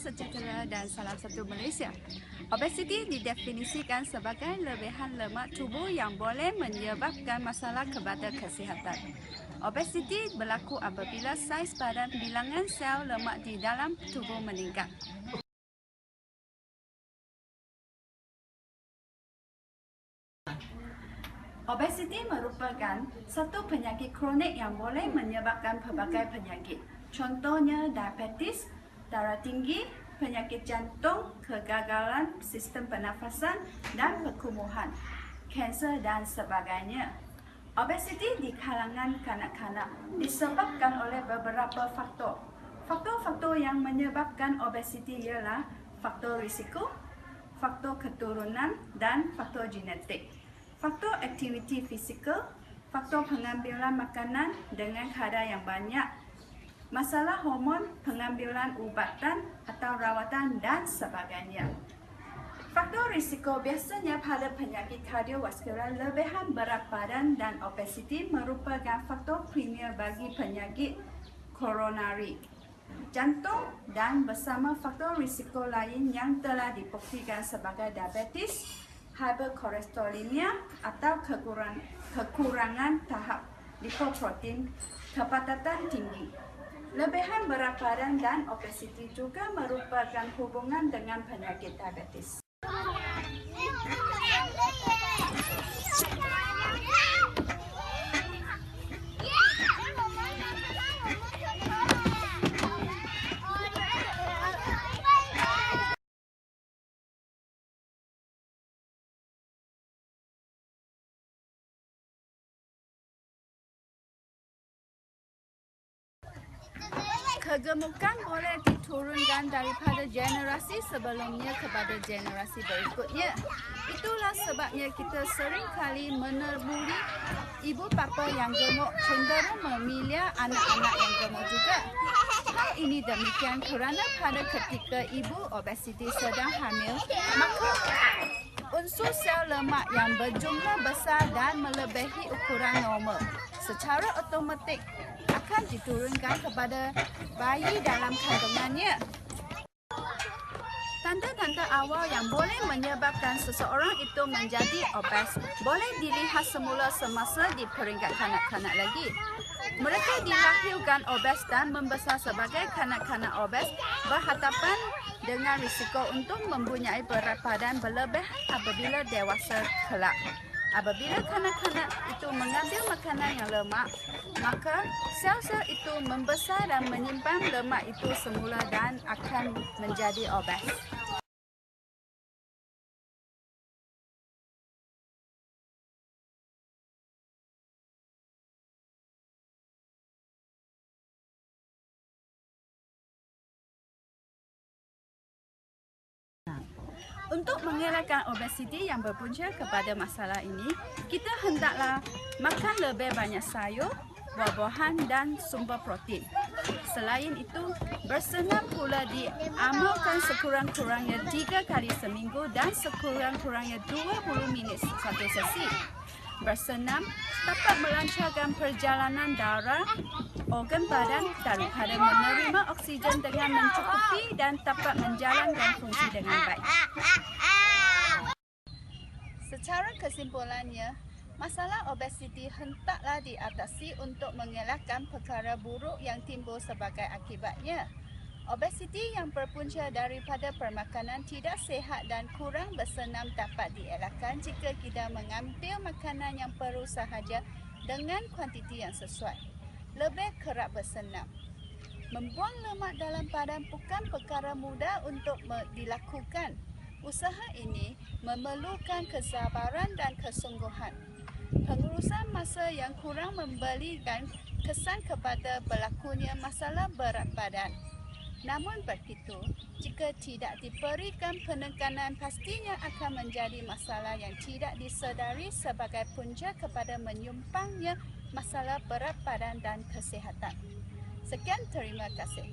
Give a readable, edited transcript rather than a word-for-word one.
sejahtera dan salam satu Malaysia. Obesiti didefinisikan sebagai lebihan lemak tubuh yang boleh menyebabkan masalah kepada kesihatan. Obesiti berlaku apabila saiz badan bilangan sel lemak di dalam tubuh meningkat. Obesiti merupakan satu penyakit kronik yang boleh menyebabkan pelbagai penyakit. Contohnya diabetes, darah tinggi, penyakit jantung, kegagalan sistem pernafasan dan perkumuhan, kanser dan sebagainya. Obesiti di kalangan kanak-kanak disebabkan oleh beberapa faktor. Faktor-faktor yang menyebabkan obesiti ialah faktor risiko, faktor keturunan dan faktor genetik. Faktor aktiviti fizikal, faktor pengambilan makanan dengan kadar yang banyak, masalah hormon, pengambilan ubatan atau rawatan dan sebagainya. Faktor risiko biasanya pada penyakit kardiovaskular, lebihan berat badan dan obesiti merupakan faktor premier bagi penyakit koronari, jantung dan bersama faktor risiko lain yang telah dibuktikan sebagai diabetes, hiperkolesterolemia atau kekurangan tahap lipoprotein kepatatan tinggi. Lebihan berat badan dan obesiti juga merupakan hubungan dengan penyakit diabetes. Kegemukan boleh diturunkan daripada generasi sebelumnya kepada generasi berikutnya. Itulah sebabnya kita sering kali menemui ibu bapa yang gemuk cenderung memilih anak-anak yang gemuk juga. Hal ini demikian kerana pada ketika ibu obesiti sedang hamil, maka unsur sel lemak yang berjumlah besar dan melebihi ukuran normal secara otomatik akan diturunkan kepada bayi dalam kandungannya. Tanda-tanda awal yang boleh menyebabkan seseorang itu menjadi obes boleh dilihat semula semasa di peringkat kanak-kanak lagi. Mereka dilahirkan obes dan membesar sebagai kanak-kanak obes berhadapan dengan risiko untuk mempunyai berat badan berlebih apabila dewasa kelak. Apabila kanak-kanak itu mengambil makanan yang lemak, maka sel-sel itu membesar dan menyimpan lemak itu semula dan akan menjadi obes. Untuk mengelakkan obesiti yang berpunca kepada masalah ini, kita hendaklah makan lebih banyak sayur, buah-buahan dan sumber protein. Selain itu, bersenam pula diamalkan sekurang-kurangnya 3 kali seminggu dan sekurang-kurangnya 20 minit satu sesi. Bersenam dapat melancarkan perjalanan darah organ badan daripada menerima oksigen dengan mencukupi dan dapat menjalankan fungsi dengan baik. Secara kesimpulannya, masalah obesiti hendaklah diatasi untuk mengelakkan perkara buruk yang timbul sebagai akibatnya. Obesiti yang berpunca daripada permakanan tidak sihat dan kurang bersenam dapat dielakkan jika kita mengambil makanan yang perlu sahaja dengan kuantiti yang sesuai. Lebih kerap bersenam. Membuang lemak dalam badan bukan perkara mudah untuk dilakukan. Usaha ini memerlukan kesabaran dan kesungguhan. Pengurusan masa yang kurang memberikan kesan kepada berlakunya masalah berat badan. Namun begitu, jika tidak diberikan penekanan, pastinya akan menjadi masalah yang tidak disedari sebagai punca kepada menyumbangnya masalah berat badan dan kesihatan. Sekian, terima kasih.